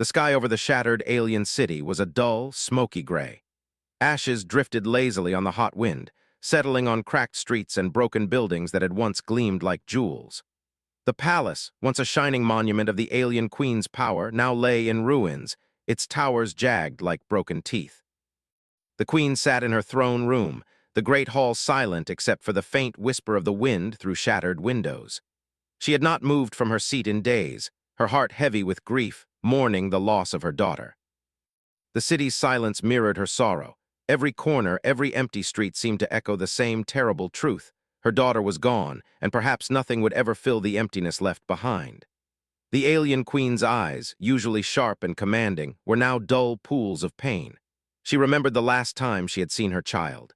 The sky over the shattered alien city was a dull, smoky gray. Ashes drifted lazily on the hot wind, settling on cracked streets and broken buildings that had once gleamed like jewels. The palace, once a shining monument of the alien queen's power, now lay in ruins, its towers jagged like broken teeth. The queen sat in her throne room, the great hall silent except for the faint whisper of the wind through shattered windows. She had not moved from her seat in days, her heart heavy with grief, mourning the loss of her daughter. The city's silence mirrored her sorrow. Every corner, every empty street seemed to echo the same terrible truth. Her daughter was gone, and perhaps nothing would ever fill the emptiness left behind. The alien queen's eyes, usually sharp and commanding, were now dull pools of pain. She remembered the last time she had seen her child.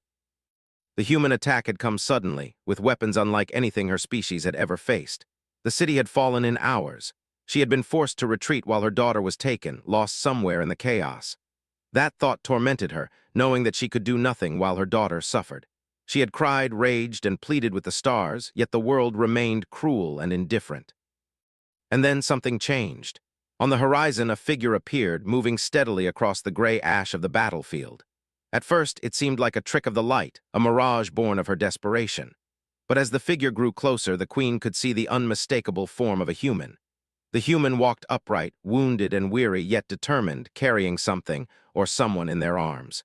The human attack had come suddenly, with weapons unlike anything her species had ever faced. The city had fallen in hours. She had been forced to retreat while her daughter was taken, lost somewhere in the chaos. That thought tormented her, knowing that she could do nothing while her daughter suffered. She had cried, raged, and pleaded with the stars, yet the world remained cruel and indifferent. And then something changed. On the horizon, a figure appeared, moving steadily across the gray ash of the battlefield. At first, it seemed like a trick of the light, a mirage born of her desperation. But as the figure grew closer, the queen could see the unmistakable form of a human. The human walked upright, wounded and weary, yet determined, carrying something or someone in their arms.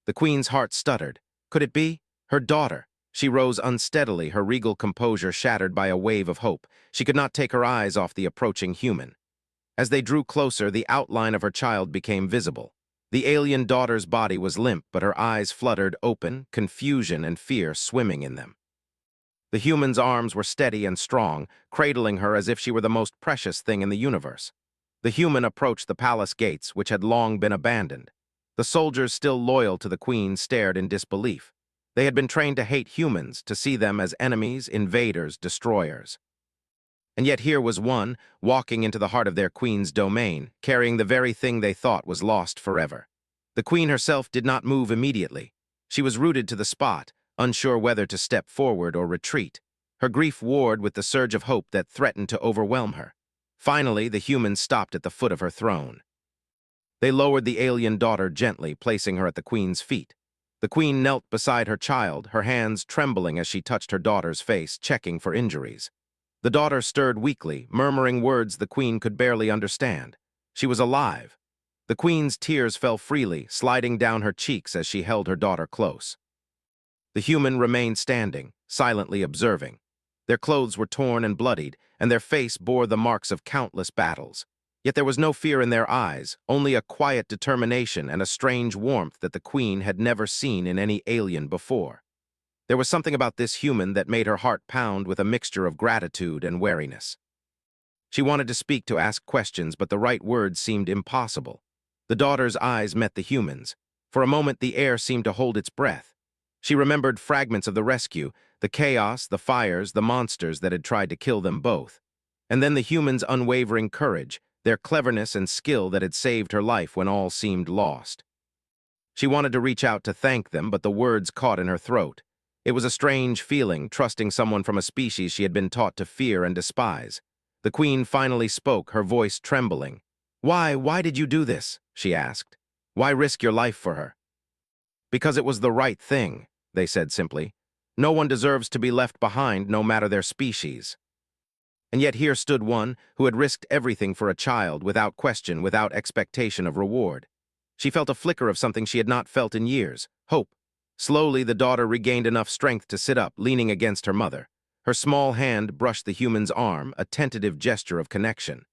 The queen's heart stuttered. Could it be? Her daughter. She rose unsteadily, her regal composure shattered by a wave of hope. She could not take her eyes off the approaching human. As they drew closer, the outline of her child became visible. The alien daughter's body was limp, but her eyes fluttered open, confusion and fear swimming in them. The human's arms were steady and strong, cradling her as if she were the most precious thing in the universe. The human approached the palace gates, which had long been abandoned. The soldiers, still loyal to the queen, stared in disbelief. They had been trained to hate humans, to see them as enemies, invaders, destroyers. And yet here was one, walking into the heart of their queen's domain, carrying the very thing they thought was lost forever. The queen herself did not move immediately. She was rooted to the spot, unsure whether to step forward or retreat. Her grief warred with the surge of hope that threatened to overwhelm her. Finally, the human stopped at the foot of her throne. They lowered the alien daughter gently, placing her at the queen's feet. The queen knelt beside her child, her hands trembling as she touched her daughter's face, checking for injuries. The daughter stirred weakly, murmuring words the queen could barely understand. She was alive. The queen's tears fell freely, sliding down her cheeks as she held her daughter close. The human remained standing, silently observing. Their clothes were torn and bloodied, and their face bore the marks of countless battles. Yet there was no fear in their eyes, only a quiet determination and a strange warmth that the queen had never seen in any alien before. There was something about this human that made her heart pound with a mixture of gratitude and wariness. She wanted to speak, to ask questions, but the right words seemed impossible. The daughter's eyes met the human's. For a moment, the air seemed to hold its breath. She remembered fragments of the rescue, the chaos, the fires, the monsters that had tried to kill them both. And then the human's unwavering courage, their cleverness and skill that had saved her life when all seemed lost. She wanted to reach out to thank them, but the words caught in her throat. It was a strange feeling, trusting someone from a species she had been taught to fear and despise. The queen finally spoke, her voice trembling. Why did you do this?" she asked. "Why risk your life for her?" "Because it was the right thing," they said simply. "No one deserves to be left behind, no matter their species." And yet here stood one who had risked everything for a child, without question, without expectation of reward. She felt a flicker of something she had not felt in years, hope. Slowly, the daughter regained enough strength to sit up, leaning against her mother. Her small hand brushed the human's arm, a tentative gesture of connection.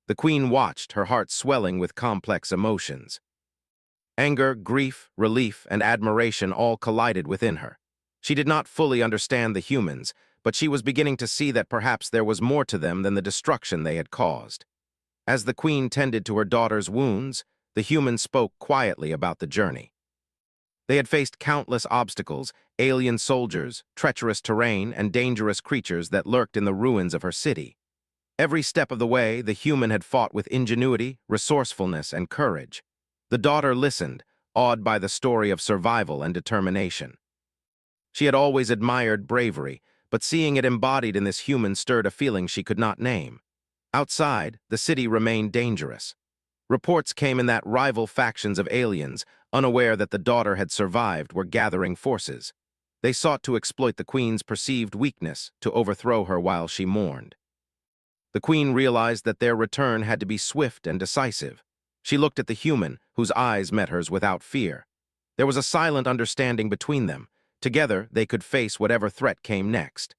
The queen watched, her heart swelling with complex emotions. Anger, grief, relief, and admiration all collided within her. She did not fully understand the humans, but she was beginning to see that perhaps there was more to them than the destruction they had caused. As the queen tended to her daughter's wounds, the human spoke quietly about the journey. They had faced countless obstacles, alien soldiers, treacherous terrain, and dangerous creatures that lurked in the ruins of her city. Every step of the way, the human had fought with ingenuity, resourcefulness, and courage. The daughter listened, awed by the story of survival and determination. She had always admired bravery, but seeing it embodied in this human stirred a feeling she could not name. Outside, the city remained dangerous. Reports came in that rival factions of aliens, unaware that the daughter had survived, were gathering forces. They sought to exploit the Queen's perceived weakness to overthrow her while she mourned. The Queen realized that their return had to be swift and decisive. She looked at the human, whose eyes met hers without fear. There was a silent understanding between them. Together, they could face whatever threat came next.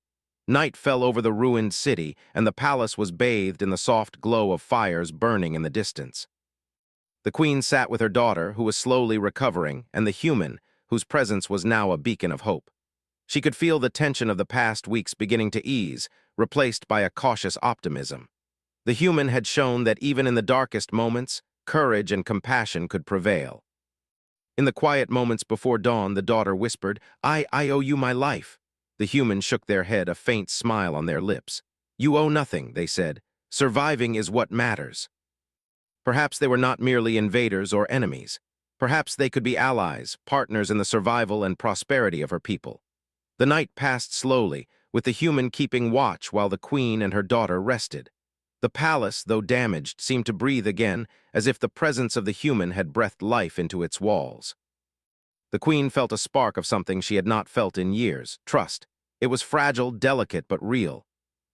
Night fell over the ruined city, and the palace was bathed in the soft glow of fires burning in the distance. The Queen sat with her daughter, who was slowly recovering, and the human, whose presence was now a beacon of hope. She could feel the tension of the past weeks beginning to ease, replaced by a cautious optimism. The human had shown that even in the darkest moments, courage and compassion could prevail. In the quiet moments before dawn, the daughter whispered, I owe you my life." The humans shook their head, a faint smile on their lips. "You owe nothing," they said. "Surviving is what matters." Perhaps they were not merely invaders or enemies. Perhaps they could be allies, partners in the survival and prosperity of her people. The night passed slowly, with the human keeping watch while the Queen and her daughter rested. The palace, though damaged, seemed to breathe again, as if the presence of the human had breathed life into its walls. The Queen felt a spark of something she had not felt in years: trust. It was fragile, delicate, but real.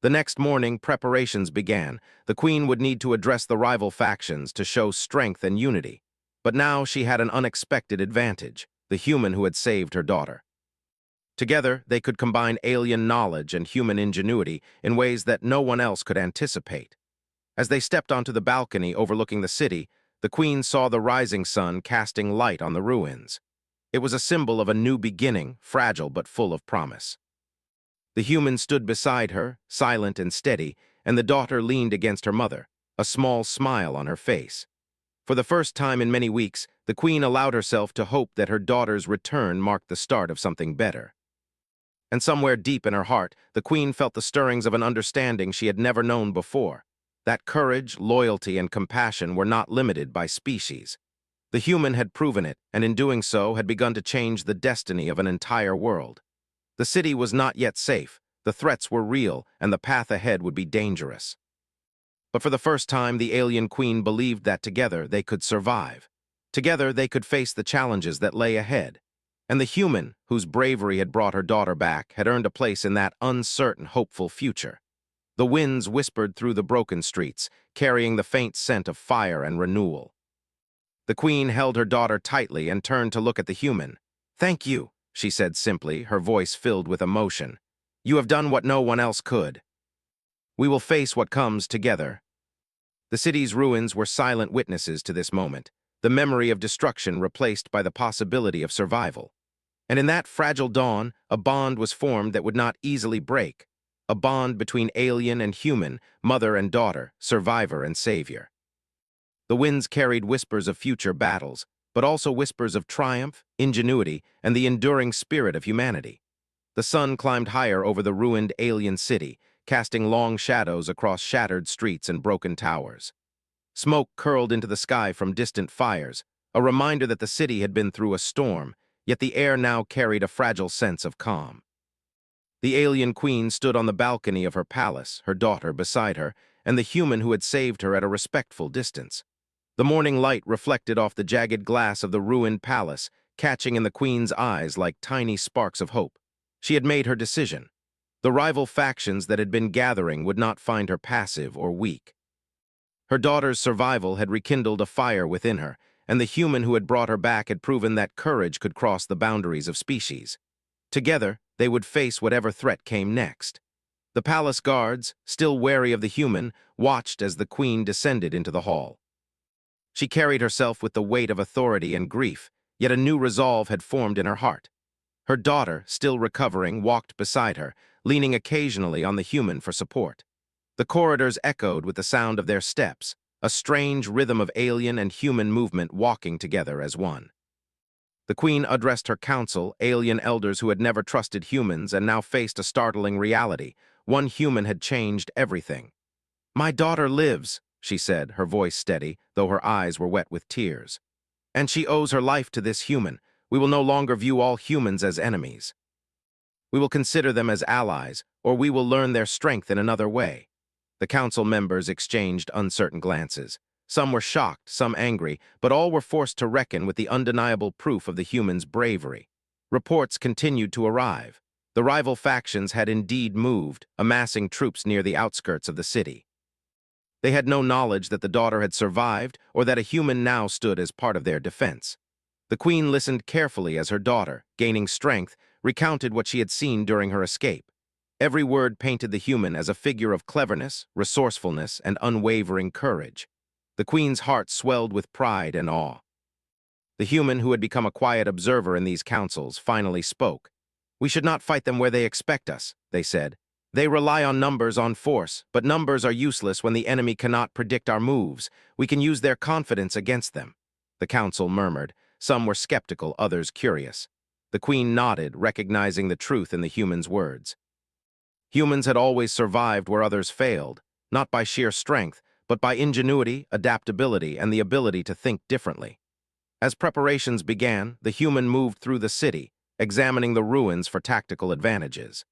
The next morning, preparations began. The Queen would need to address the rival factions to show strength and unity. But now she had an unexpected advantage: the human who had saved her daughter. Together, they could combine alien knowledge and human ingenuity in ways that no one else could anticipate. As they stepped onto the balcony overlooking the city, the Queen saw the rising sun casting light on the ruins. It was a symbol of a new beginning, fragile but full of promise. The human stood beside her, silent and steady, and the daughter leaned against her mother, a small smile on her face. For the first time in many weeks, the Queen allowed herself to hope that her daughter's return marked the start of something better. And somewhere deep in her heart, the Queen felt the stirrings of an understanding she had never known before. That courage, loyalty, and compassion were not limited by species. The human had proven it, and in doing so had begun to change the destiny of an entire world. The city was not yet safe, the threats were real, and the path ahead would be dangerous. But for the first time, the alien Queen believed that together they could survive. Together they could face the challenges that lay ahead. And the human, whose bravery had brought her daughter back, had earned a place in that uncertain, hopeful future. The winds whispered through the broken streets, carrying the faint scent of fire and renewal. The Queen held her daughter tightly and turned to look at the human. "Thank you," she said simply, her voice filled with emotion. "You have done what no one else could. We will face what comes together." The city's ruins were silent witnesses to this moment, the memory of destruction replaced by the possibility of survival. And in that fragile dawn, a bond was formed that would not easily break, a bond between alien and human, mother and daughter, survivor and savior. The winds carried whispers of future battles, but also whispers of triumph, ingenuity, and the enduring spirit of humanity. The sun climbed higher over the ruined alien city, casting long shadows across shattered streets and broken towers. Smoke curled into the sky from distant fires, a reminder that the city had been through a storm, yet the air now carried a fragile sense of calm. The alien Queen stood on the balcony of her palace, her daughter beside her, and the human who had saved her at a respectful distance. The morning light reflected off the jagged glass of the ruined palace, catching in the Queen's eyes like tiny sparks of hope. She had made her decision. The rival factions that had been gathering would not find her passive or weak. Her daughter's survival had rekindled a fire within her, and the human who had brought her back had proven that courage could cross the boundaries of species. Together, they would face whatever threat came next. The palace guards, still wary of the human, watched as the Queen descended into the hall. She carried herself with the weight of authority and grief, yet a new resolve had formed in her heart. Her daughter, still recovering, walked beside her, leaning occasionally on the human for support. The corridors echoed with the sound of their steps, a strange rhythm of alien and human movement walking together as one. The Queen addressed her council, alien elders who had never trusted humans and now faced a startling reality. One human had changed everything. "My daughter lives," she said, her voice steady, though her eyes were wet with tears. "And she owes her life to this human. We will no longer view all humans as enemies. We will consider them as allies, or we will learn their strength in another way." The council members exchanged uncertain glances. Some were shocked, some angry, but all were forced to reckon with the undeniable proof of the humans' bravery. Reports continued to arrive. The rival factions had indeed moved, amassing troops near the outskirts of the city. They had no knowledge that the daughter had survived or that a human now stood as part of their defense. The queen listened carefully as her daughter, gaining strength, recounted what she had seen during her escape. Every word painted the human as a figure of cleverness, resourcefulness, and unwavering courage. The queen's heart swelled with pride and awe. The human, who had become a quiet observer in these councils, finally spoke. "We should not fight them where they expect us," they said. "They rely on numbers, on force, but numbers are useless when the enemy cannot predict our moves. We can use their confidence against them." The council murmured. Some were skeptical, others curious. The queen nodded, recognizing the truth in the human's words. Humans had always survived where others failed, not by sheer strength, but by ingenuity, adaptability, and the ability to think differently. As preparations began, the human moved through the city, examining the ruins for tactical advantages.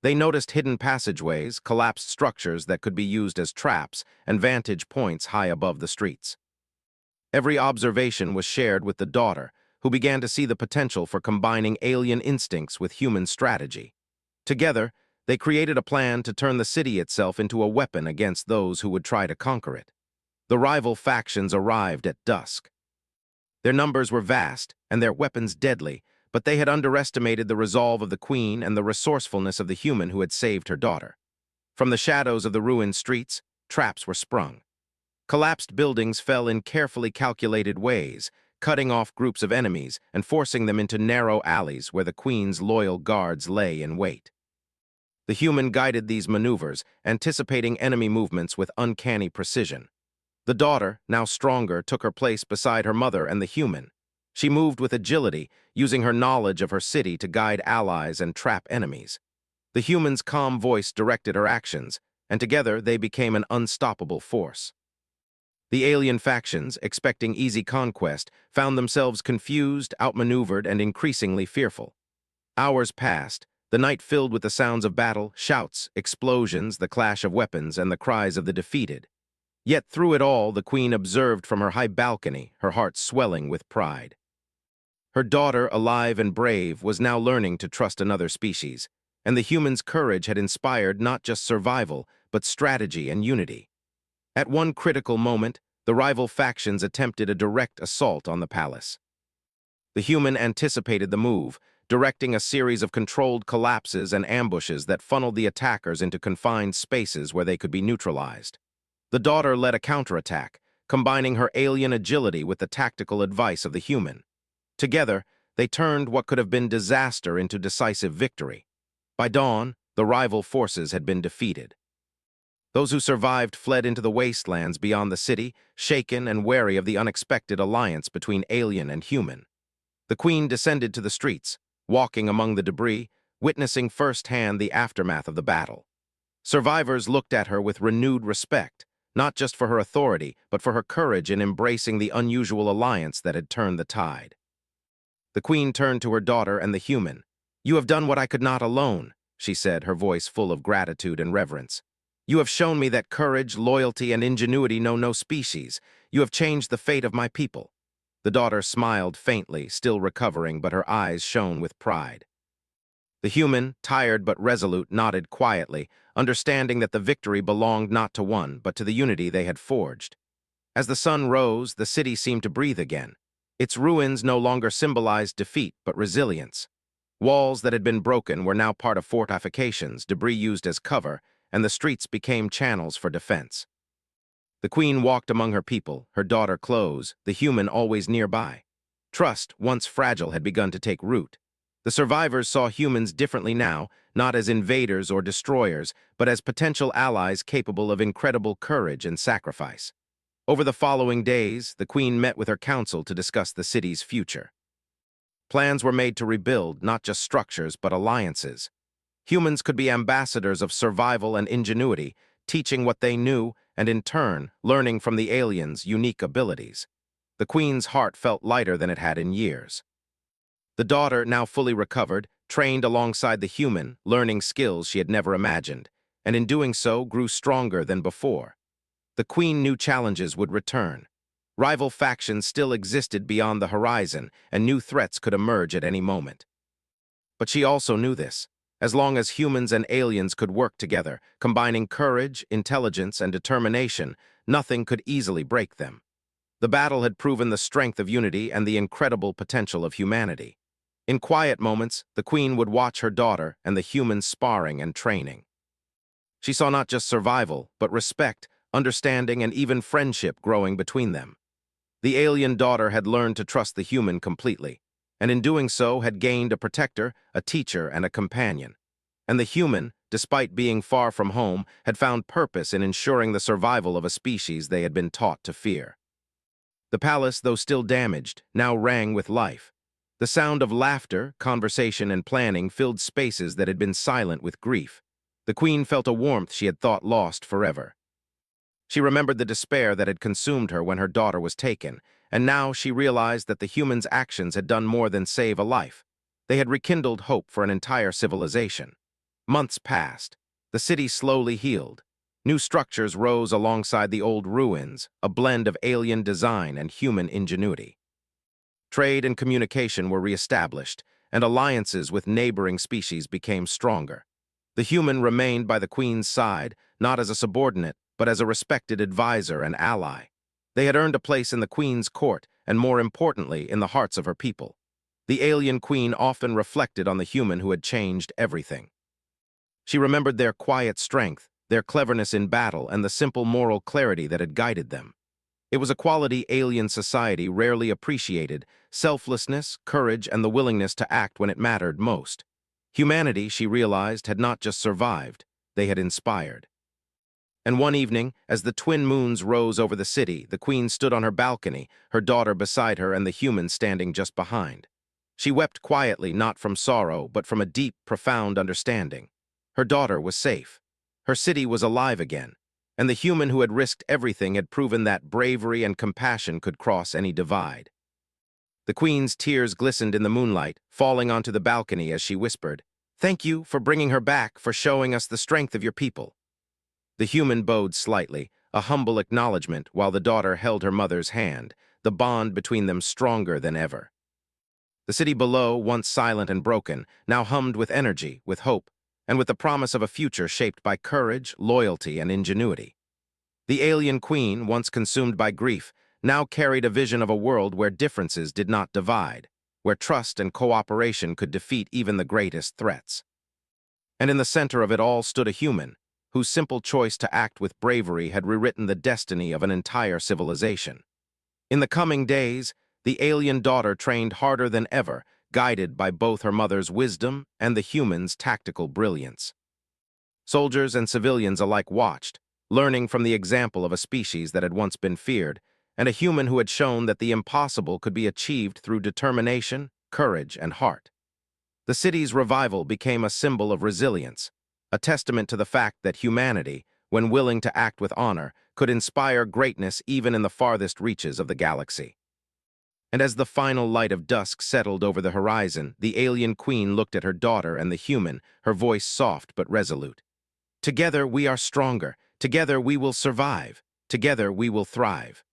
They noticed hidden passageways, collapsed structures that could be used as traps, and vantage points high above the streets. Every observation was shared with the daughter, who began to see the potential for combining alien instincts with human strategy. Together, they created a plan to turn the city itself into a weapon against those who would try to conquer it. The rival factions arrived at dusk. Their numbers were vast, and their weapons deadly, but they had underestimated the resolve of the queen and the resourcefulness of the human who had saved her daughter. From the shadows of the ruined streets, traps were sprung. Collapsed buildings fell in carefully calculated ways, cutting off groups of enemies and forcing them into narrow alleys where the queen's loyal guards lay in wait. The human guided these maneuvers, anticipating enemy movements with uncanny precision. The daughter, now stronger, took her place beside her mother and the human. She moved with agility, using her knowledge of her city to guide allies and trap enemies. The human's calm voice directed her actions, and together they became an unstoppable force. The alien factions, expecting easy conquest, found themselves confused, outmaneuvered, and increasingly fearful. Hours passed, the night filled with the sounds of battle, shouts, explosions, the clash of weapons, and the cries of the defeated. Yet through it all, the queen observed from her high balcony, her heart swelling with pride. Her daughter, alive and brave, was now learning to trust another species, and the human's courage had inspired not just survival, but strategy and unity. At one critical moment, the rival factions attempted a direct assault on the palace. The human anticipated the move, directing a series of controlled collapses and ambushes that funneled the attackers into confined spaces where they could be neutralized. The daughter led a counterattack, combining her alien agility with the tactical advice of the human. Together, they turned what could have been disaster into decisive victory. By dawn, the rival forces had been defeated. Those who survived fled into the wastelands beyond the city, shaken and wary of the unexpected alliance between alien and human. The queen descended to the streets, walking among the debris, witnessing firsthand the aftermath of the battle. Survivors looked at her with renewed respect, not just for her authority, but for her courage in embracing the unusual alliance that had turned the tide. The queen turned to her daughter and the human. "You have done what I could not alone," she said, her voice full of gratitude and reverence. "You have shown me that courage, loyalty, and ingenuity know no species. You have changed the fate of my people." The daughter smiled faintly, still recovering, but her eyes shone with pride. The human, tired but resolute, nodded quietly, understanding that the victory belonged not to one, but to the unity they had forged. As the sun rose, the city seemed to breathe again. Its ruins no longer symbolized defeat, but resilience. Walls that had been broken were now part of fortifications, debris used as cover, and the streets became channels for defense. The queen walked among her people, her daughter close, the human always nearby. Trust, once fragile, had begun to take root. The survivors saw humans differently now, not as invaders or destroyers, but as potential allies capable of incredible courage and sacrifice. Over the following days, the queen met with her council to discuss the city's future. Plans were made to rebuild not just structures, but alliances. Humans could be ambassadors of survival and ingenuity, teaching what they knew and, in turn, learning from the aliens' unique abilities. The queen's heart felt lighter than it had in years. The daughter, now fully recovered, trained alongside the human, learning skills she had never imagined, and in doing so grew stronger than before. The Queen knew challenges would return. Rival factions still existed beyond the horizon, and new threats could emerge at any moment. But she also knew this. As long as humans and aliens could work together, combining courage, intelligence, and determination, nothing could easily break them. The battle had proven the strength of unity and the incredible potential of humanity. In quiet moments, the Queen would watch her daughter and the humans sparring and training. She saw not just survival, but respect, understanding, and even friendship growing between them. The alien daughter had learned to trust the human completely, and in doing so had gained a protector, a teacher, and a companion. And the human, despite being far from home, had found purpose in ensuring the survival of a species they had been taught to fear. The palace, though still damaged, now rang with life. The sound of laughter, conversation, and planning filled spaces that had been silent with grief. The Queen felt a warmth she had thought lost forever. She remembered the despair that had consumed her when her daughter was taken, and now she realized that the humans' actions had done more than save a life. They had rekindled hope for an entire civilization. Months passed. The city slowly healed. New structures rose alongside the old ruins, a blend of alien design and human ingenuity. Trade and communication were reestablished, and alliances with neighboring species became stronger. The human remained by the Queen's side, not as a subordinate, but as a respected advisor and ally. They had earned a place in the Queen's court, and more importantly, in the hearts of her people. The alien Queen often reflected on the human who had changed everything. She remembered their quiet strength, their cleverness in battle, and the simple moral clarity that had guided them. It was a quality alien society rarely appreciated: selflessness, courage, and the willingness to act when it mattered most. Humanity, she realized, had not just survived, they had inspired. And one evening, as the twin moons rose over the city, the Queen stood on her balcony, her daughter beside her and the human standing just behind. She wept quietly, not from sorrow, but from a deep, profound understanding. Her daughter was safe. Her city was alive again, and the human who had risked everything had proven that bravery and compassion could cross any divide. The Queen's tears glistened in the moonlight, falling onto the balcony as she whispered, "Thank you for bringing her back, for showing us the strength of your people." The human bowed slightly, a humble acknowledgement, while the daughter held her mother's hand, the bond between them stronger than ever. The city below, once silent and broken, now hummed with energy, with hope, and with the promise of a future shaped by courage, loyalty, and ingenuity. The alien Queen, once consumed by grief, now carried a vision of a world where differences did not divide, where trust and cooperation could defeat even the greatest threats. And in the center of it all stood a human, whose simple choice to act with bravery had rewritten the destiny of an entire civilization. In the coming days, the alien daughter trained harder than ever, guided by both her mother's wisdom and the human's tactical brilliance. Soldiers and civilians alike watched, learning from the example of a species that had once been feared, and a human who had shown that the impossible could be achieved through determination, courage, and heart. The city's revival became a symbol of resilience, a testament to the fact that humanity, when willing to act with honor, could inspire greatness even in the farthest reaches of the galaxy. And as the final light of dusk settled over the horizon, the alien Queen looked at her daughter and the human, her voice soft but resolute. "Together we are stronger. Together we will survive. Together we will thrive."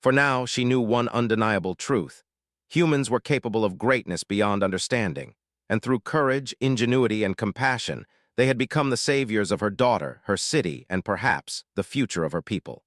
For now, she knew one undeniable truth. Humans were capable of greatness beyond understanding, and through courage, ingenuity, and compassion, they had become the saviors of her daughter, her city, and perhaps the future of her people.